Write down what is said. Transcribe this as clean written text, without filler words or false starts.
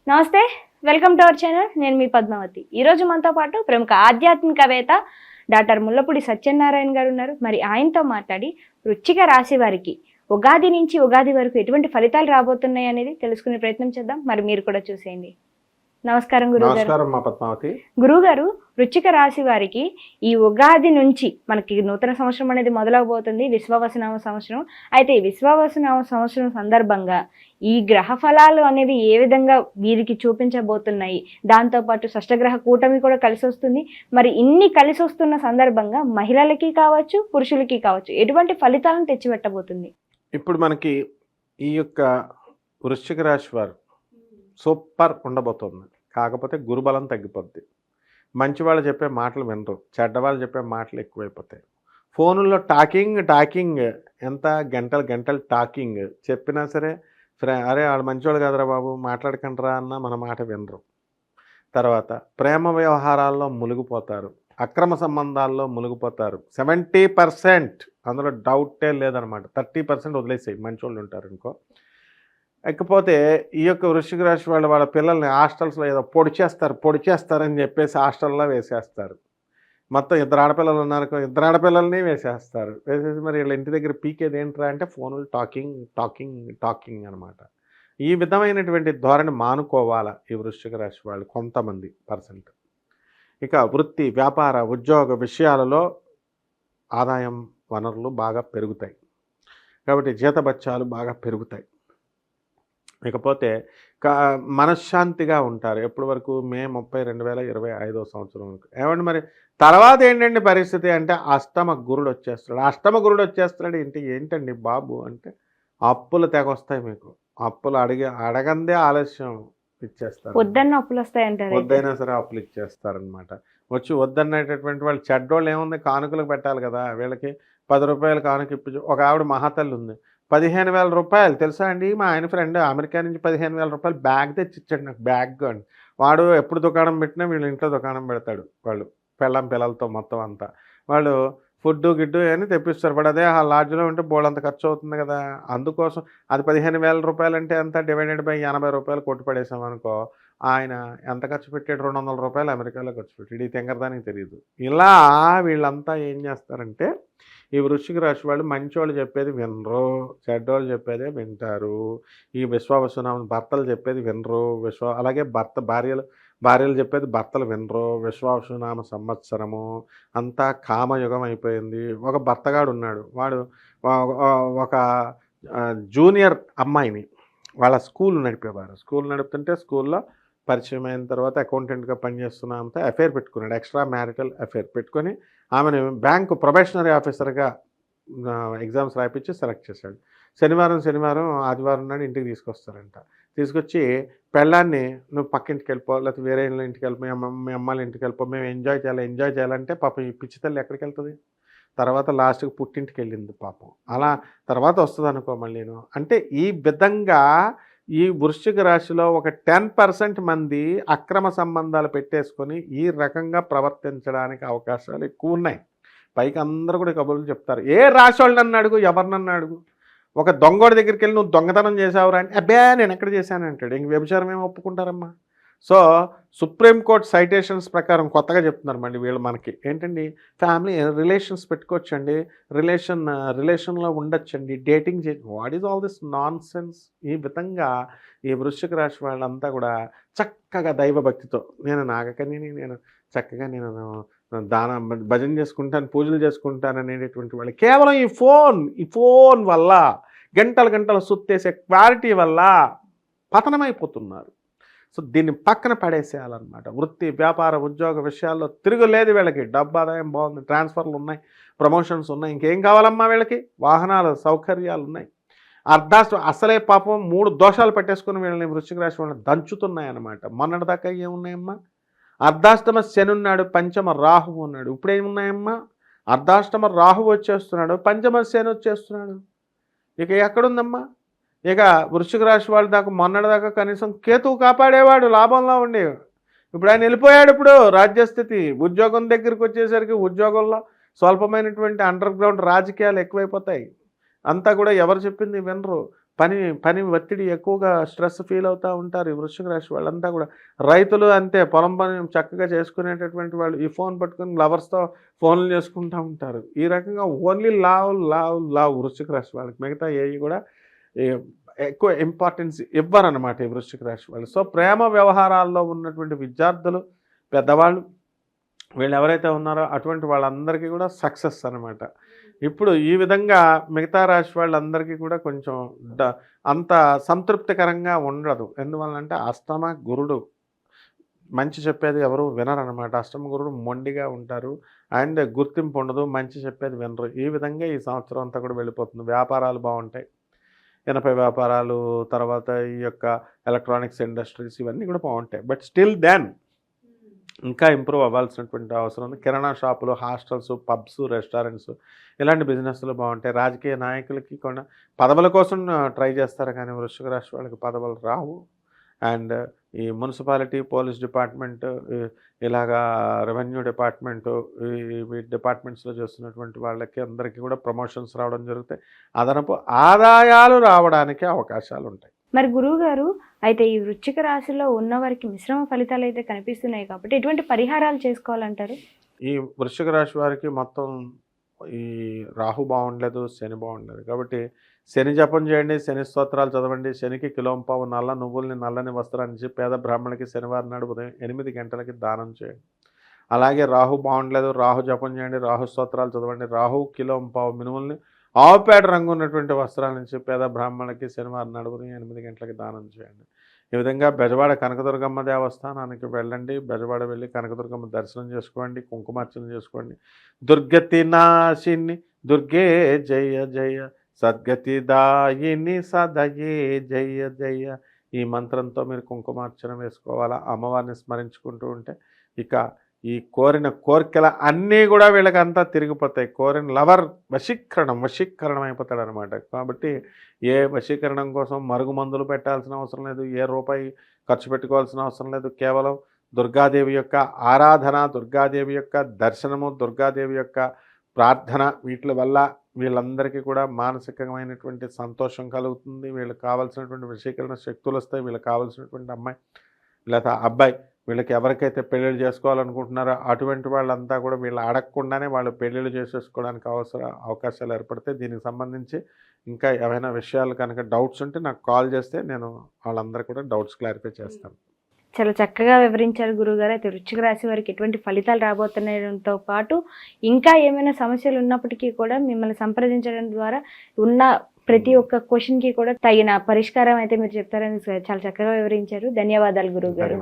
నమస్తే, welcome to our channel. నేను మీ పద్మావతి. ఈరోజు మనతో పాటు ప్రముఖ ఆధ్యాత్మికవేత్త డాక్టర్ ముల్లపూడి సత్యనారాయణ గారు ఉన్నారు. మరి ఆయనతో మాట్లాడి వృశ్చిక రాశి వారికి ఉగాది నుంచి ఉగాది వరకు ఎటువంటి ఫలితాలు రాబోతున్నాయి అనేది తెలుసుకునే ప్రయత్నం చేద్దాం. మరి మీరు కూడా చూసేయండి. నమస్కారం గురుగారు. నమస్కారం మా పద్మావతి. గురుగారు, వృశ్చిక రాశి వారికి ఈ ఉగాది నుంచి మనకి నూతన సంవత్సరం అనేది మొదలవబోతుంది, విశ్వావసునామ సంవత్సరం. అయితే ఈ విశ్వావసునామ సంవత్సరం సందర్భంగా ఈ గ్రహ ఫలాలు అనేవి ఏ విధంగా వీరికి చూపించబోతున్నాయి, దాంతోపాటు షష్టగ్రహ కూటమి కూడా కలిసి వస్తుంది. మరి ఇన్ని కలిసి వస్తున్న సందర్భంగా మహిళలకి కావచ్చు, పురుషులకి కావచ్చు, ఎటువంటి ఫలితాలను తెచ్చిపెట్టబోతుంది? ఇప్పుడు మనకి ఈ యొక్క వృశ్చిక రాశి వారు సూపర్ ఉండబోతుంది. కాకపోతే గురుబలం తగ్గిపోద్ది. మంచి వాళ్ళు చెప్పే మాటలు వినరు, చెడ్డవాళ్ళు చెప్పే మాటలు ఎక్కువైపోతాయి. ఫోనుల్లో టాకింగ్ ఎంత గంటలు టాకింగ్ చెప్పినా సరే అరే వాడు మంచివాడు కదరా బాబు మాట్లాడకండిరా అన్న మన మాట వినరు. తర్వాత ప్రేమ వ్యవహారాల్లో మునిగిపోతారు, అక్రమ సంబంధాల్లో మునిగిపోతారు. 70%, అందులో డౌటే లేదనమాట. 30% వదిలేసాయి మంచివాళ్ళు ఉంటారు ఇంకో. ఇకపోతే ఈ యొక్క వృశ్చిక రాశి వాళ్ళ పిల్లల్ని హాస్టల్స్లో ఏదో పొడి చేస్తారని చెప్పేసి హాస్టల్లో వేసేస్తారు. మొత్తం ఇద్దరు ఆడపిల్లలు ఉన్నారు, ఇద్దరు ఆడపిల్లల్ని వేసేస్తారు. వేసేసి మరి వీళ్ళ ఇంటి దగ్గర పీకేది ఏంట్రా అంటే ఫోన్లు టాకింగ్ అనమాట. ఈ విధమైనటువంటి ధోరణి మానుకోవాలా ఈ వృశ్చిక రాశి వాళ్ళు కొంతమంది %. ఇక వృత్తి, వ్యాపార, ఉద్యోగ విషయాలలో ఆదాయం వనరులు బాగా పెరుగుతాయి కాబట్టి జీతభత్యాలు బాగా పెరుగుతాయి. ఇకపోతే మనశ్శాంతిగా ఉంటారు ఎప్పటి వరకు మే 30, 2025 సంవత్సరం వరకు. ఏమంటే మరి తర్వాత ఏంటండి పరిస్థితి అంటే అష్టమ గురుడు వచ్చేస్తున్నాడు. ఏంటండి బాబు అంటే అప్పులు తెగొస్తాయి మీకు. అప్పులు అడగందే ఆలస్యం ఇచ్చేస్తారు. వద్దైనా సరే అప్పులు ఇచ్చేస్తారనమాట. వచ్చి వద్దనేటటువంటి వాళ్ళు చెడ్డోళ్ళు ఏముంది, కానుకలకు పెట్టాలి కదా. వీళ్ళకి 10 రూపాయలు కానుక ఇప్పించు. ఒక ఆవిడ మహాతల్లి ఉంది, 15,000 రూపాయలు తెలుసా అండి. మా ఆయన ఫ్రెండ్ అమెరికా నుంచి 15,000 రూపాయలు బ్యాగ్ తెచ్చిచ్చాడు నాకు. బ్యాగ్ అండి. వాడు ఎప్పుడు దుకాణం పెట్టినా వీళ్ళ ఇంట్లో దుకాణం పెడతాడు. వాళ్ళు పిల్లలతో మొత్తం అంతా వాళ్ళు ఫుడ్ గిడ్డు అని తెప్పిస్తారు. వాడు అదే ఆ లాడ్జ్లో ఉంటే బోళ్ళంత ఖర్చు అవుతుంది కదా. అందుకోసం అది 15,000 రూపాయలు అంటే ఎంత డివైడెడ్ బై 80 రూపాయలు కొట్టి పడేసాం అనుకో. ఆయన ఎంత ఖర్చు పెట్టాడు? 200 రూపాయలు అమెరికాలో ఖర్చు పెట్టాడు. ఈ తెంగరదానికి తెలియదు. ఇలా వీళ్ళంతా ఏం చేస్తారంటే ఈ వృశ్చిక రాశి వాళ్ళు మంచోళ్ళు చెప్పేది వినరు, చెడ్డోళ్ళు చెప్పేదే వింటారు. ఈ విశ్వావసునామ భర్తలు చెప్పేది వినరు, అలాగే భార్యలు చెప్పేది భర్తలు వినరు. విశ్వావసునామ సంవత్సరము అంతా కామయుగం అయిపోయింది. ఒక భర్తగాడు ఉన్నాడు, వాడు ఒక జూనియర్ అమ్మాయిని వాళ్ళ స్కూల్ నడిపేవారు. స్కూల్ నడుపుతుంటే స్కూల్లో పరిచయం అయిన తర్వాత అకౌంటెంట్గా పనిచేస్తున్నామంతా అఫైర్ పెట్టుకున్నాడు. ఎక్స్ట్రా మ్యారిటల్ అఫైర్ పెట్టుకొని ఆమెను బ్యాంకు ప్రొబేషనరీ ఆఫీసర్గా ఎగ్జామ్స్ రాయించి సెలెక్ట్ చేశాడు. శనివారం ఆదివారం నాడు ఇంటికి తీసుకొస్తారంట. తీసుకొచ్చి పెళ్ళాన్ని నువ్వు పక్కింటికి వెళ్ళిపో, లేకపోతే వేరే ఇంటికి వెళ్ళిపో, మీ అమ్మాయిల ఇంటికి వెళ్ళిపో, మేము ఎంజాయ్ చేయాలంటే పాపం ఈ పిచ్చి తల్లి ఎక్కడికి వెళ్తుంది? తర్వాత లాస్ట్కి పుట్టింటికి వెళ్ళింది పాపం. అలా తర్వాత వస్తుంది అనుకో మళ్ళీ నేను. అంటే ఈ విధంగా ఈ వృశ్చిక రాశిలో ఒక 10% మంది అక్రమ సంబంధాలు పెట్టేసుకొని ఈ రకంగా ప్రవర్తించడానికి అవకాశాలు ఎక్కువ ఉన్నాయి. పైకి అందరూ కూడా కబుర్లు చెప్తారు. ఏ రాశి వాళ్ళని అడుగు, ఎవరినన్నా అడుగు. ఒక దొంగోడి దగ్గరికి వెళ్ళి నువ్వు దొంగతనం చేసావురా అంటే అబ్బే నేను ఎక్కడ చేశాను అంటాడు. ఇంక వ్యభిచారం ఏమి ఒప్పుకుంటారమ్మా? సో సుప్రీంకోర్టు సైటేషన్స్ ప్రకారం కొత్తగా చెప్తున్నారు మళ్ళీ వీళ్ళు మనకి ఏంటండి, ఫ్యామిలీ రిలేషన్స్ పెట్టుకోవచ్చండి, రిలేషన్లో ఉండొచ్చండి, dating what is all this non sense. ఈ విధంగా ఈ వృశ్చిక రాశి వాళ్ళంతా కూడా చక్కగా దైవభక్తితో నేను చక్కగా భజన చేసుకుంటాను, పూజలు చేసుకుంటాను అనేటటువంటి వాళ్ళు కేవలం ఈ ఫోన్ వల్ల గంటలు సుత్తేసే క్వాలిటీ వల్ల పతనమైపోతున్నారు. సో దీన్ని పక్కన పడేసేయాలన్నమాట. వృత్తి, వ్యాపార, ఉద్యోగ విషయాల్లో తిరుగులేదు వీళ్ళకి. డబ్బు ఆదాయం బాగుంది, ట్రాన్స్ఫర్లు ఉన్నాయి, ప్రమోషన్స్ ఉన్నాయి, ఇంకేం కావాలమ్మా వీళ్ళకి? వాహనాలు, సౌకర్యాలు ఉన్నాయి. అసలే పాపం 3 దోషాలు పెట్టేసుకుని వీళ్ళని వృశ్చిక రాశి వాళ్ళని దంచుతున్నాయన్నమాట. మొన్నటిదాకా ఏమున్నాయమ్మా? అర్ధాష్టమ శని ఉన్నాడు, పంచమ రాహువు ఉన్నాడు. ఇప్పుడు ఏమున్నాయమ్మా? అర్ధాష్టమ రాహువు వచ్చేస్తున్నాడు, పంచమ శని వచ్చేస్తున్నాడు. ఇక ఎక్కడుందమ్మా? ఇక వృశ్చిక రాశి వాళ్ళ దాకా మొన్నటిదాకా కనీసం కేతువు కాపాడేవాడు, లాభంలో ఉండేవాడు. ఇప్పుడు ఆయన వెళ్ళిపోయాడు. ఇప్పుడు రాజ్యస్థితి ఉద్యోగం దగ్గరికి వచ్చేసరికి ఉద్యోగంలో స్వల్పమైనటువంటి అండర్ గ్రౌండ్ రాజకీయాలు ఎక్కువైపోతాయి. అంతా కూడా ఎవరు చెప్పింది వినరు. పని ఒత్తిడి ఎక్కువగా స్ట్రెస్ ఫీల్ అవుతూ ఉంటారు ఈ వృశ్చిక రాశి వాళ్ళంతా కూడా. రైతులు అంతే, పొలం పని చక్కగా చేసుకునేటటువంటి వాళ్ళు ఈ ఫోన్ పట్టుకుని లవర్స్తో ఫోన్లు చేసుకుంటూ ఉంటారు. ఈ రకంగా ఓన్లీ లావ్ వృశ్చిక రాశి వాళ్ళకి. మిగతా ఏవి కూడా ఎక్కువ ఇంపార్టెన్స్ ఇవ్వరన్నమాట ఈ వృశ్చిక రాశి వాళ్ళు. సో ప్రేమ వ్యవహారాల్లో ఉన్నటువంటి విద్యార్థులు, పెద్దవాళ్ళు, వీళ్ళు ఎవరైతే ఉన్నారో అటువంటి వాళ్ళందరికీ కూడా సక్సెస్ అనమాట. ఇప్పుడు ఈ విధంగా మిగతా రాశి వాళ్ళందరికీ కూడా కొంచెం అంత సంతృప్తికరంగా ఉండదు. ఎందువల్లంటే అష్టమ గురుడు మంచి చెప్పేది ఎవరు వినరనమాట. అష్టమ గురుడు మొండిగా ఉంటారు అండ్ గుర్తింపు ఉండదు, మంచి చెప్పేది వినరు. ఈ విధంగా ఈ సంవత్సరం అంతా కూడా వెళ్ళిపోతుంది. వ్యాపారాలు బాగుంటాయి, ఇనప వ్యాపారాలు, తర్వాత ఈ యొక్క ఎలక్ట్రానిక్స్ ఇండస్ట్రీస్ ఇవన్నీ కూడా బాగుంటాయి. బట్ స్టిల్ దెన్ ఇంకా ఇంప్రూవ్ అవ్వాల్సినటువంటి అవసరం ఉంది. కిరాణా షాపులు, హాస్టల్స్, పబ్స్, రెస్టారెంట్స్ ఇలాంటి బిజినెస్లు బాగుంటాయి. రాజకీయ నాయకులకి కూడా పదవుల కోసం ట్రై చేస్తారు, కానీ వృశ్చిక రాశి వాళ్ళకి పదవులు రావు. అండ్ ఈ మున్సిపాలిటీ, పోలీస్ డిపార్ట్మెంట్, ఇలాగా రెవెన్యూ డిపార్ట్మెంటు, ఈ డిపార్ట్మెంట్స్లో చేస్తున్నటువంటి వాళ్ళకి అందరికీ కూడా ప్రమోషన్స్ రావడం జరుగుతాయి. అదనపు ఆదాయాలు రావడానికి అవకాశాలు ఉంటాయి. మరి గురువు గారు, అయితే ఈ వృశ్చిక రాశిలో ఉన్నవారికి మిశ్రమ ఫలితాలు అయితే కనిపిస్తున్నాయి కాబట్టి ఎటువంటి పరిహారాలు చేసుకోవాలంటారు? ఈ వృశ్చిక రాశి వారికి మొత్తం ఈ రాహు బాగుండలేదు, శని బాగుండలేదు కాబట్టి శని జపం చేయండి, శని స్తోత్రాలు చదవండి. శనికి కిలోంపావు నల్ల నువ్వుల్ని, నల్లని వస్త్రాన్ని ఇచ్చి పేద బ్రాహ్మణులకి శనివారం నాడు ఉదయం 8 గంటలకి దానం చేయండి. అలాగే రాహు బాగుండలేదు, రాహు జపం చేయండి, రాహు స్తోత్రాలు చదవండి. రాహు కిలోంపావు మినుముల్ని, ఆవుపేట రంగు ఉన్నటువంటి వస్త్రాల నుంచి పేద బ్రాహ్మణులకి శనివారం నాడు ఉదయం 8 గంటలకి దానం చేయండి. ఈ విధంగా బెజవాడ కనకదుర్గమ్మ దేవస్థానానికి వెళ్ళండి. బెజవాడ వెళ్ళి కనకదుర్గమ్మ దర్శనం చేసుకోండి, కుంకుమార్చన చేసుకోండి. దుర్గతి నాశిని దుర్గే జయ జయ, సద్గతి దాయిని సదయే జయ జయ. ఈ మంత్రంతో మీరు కుంకుమార్చన వేసుకోవాలా. అమ్మవారిని స్మరించుకుంటూ ఉంటే ఇక ఈ కోరిన కోరికల అన్నీ కూడా వీళ్ళకంతా తిరిగిపోతాయి. కోరిన లవర్ వశీకరణం అయిపోతాడు అనమాట. కాబట్టి ఏ వశీకరణం కోసం మరుగు మందులు పెట్టాల్సిన అవసరం లేదు, ఏ రూపాయి ఖర్చు పెట్టుకోవాల్సిన అవసరం లేదు. కేవలం దుర్గాదేవి యొక్క ఆరాధన, దుర్గాదేవి యొక్క దర్శనము, దుర్గాదేవి యొక్క ప్రార్థన, వీటి వల్ల వీళ్ళందరికీ కూడా మానసికమైనటువంటి సంతోషం కలుగుతుంది. వీళ్ళకి కావాల్సినటువంటి వశీకరణ శక్తులు వస్తాయి. వీళ్ళకి కావాల్సినటువంటి అమ్మాయి లేదా అబ్బాయి, వీళ్ళకి ఎవరికైతే పెళ్ళిళ్ళు చేసుకోవాలనుకుంటున్నారో అటువంటి వాళ్ళంతా కూడా వీళ్ళు అడగకుండానే వాళ్ళు పెళ్ళిళ్ళు చేసేసుకోవడానికి అవకాశాలు ఏర్పడతాయి. దీనికి సంబంధించి ఇంకా ఏమైనా విషయాలు కనుక డౌట్స్ ఉంటే నాకు కాల్ చేస్తే నేను వాళ్ళందరూ కూడా డౌట్స్ క్లారిఫై చేస్తాను. చాలా చక్కగా వివరించారు గురువుగారు. అయితే వృశ్చిక రాశి వారికి ఎటువంటి ఫలితాలు రాబోతున్నాయంతో పాటు ఇంకా ఏమైనా సమస్యలు ఉన్నప్పటికీ కూడా మిమ్మల్ని సంప్రదించడం ద్వారా ఉన్న ప్రతి ఒక్క క్వశ్చన్కి కూడా తగిన పరిష్కారం అయితే మీరు చెప్తారని చాలా చక్కగా వివరించారు. ధన్యవాదాలు గురువుగారు.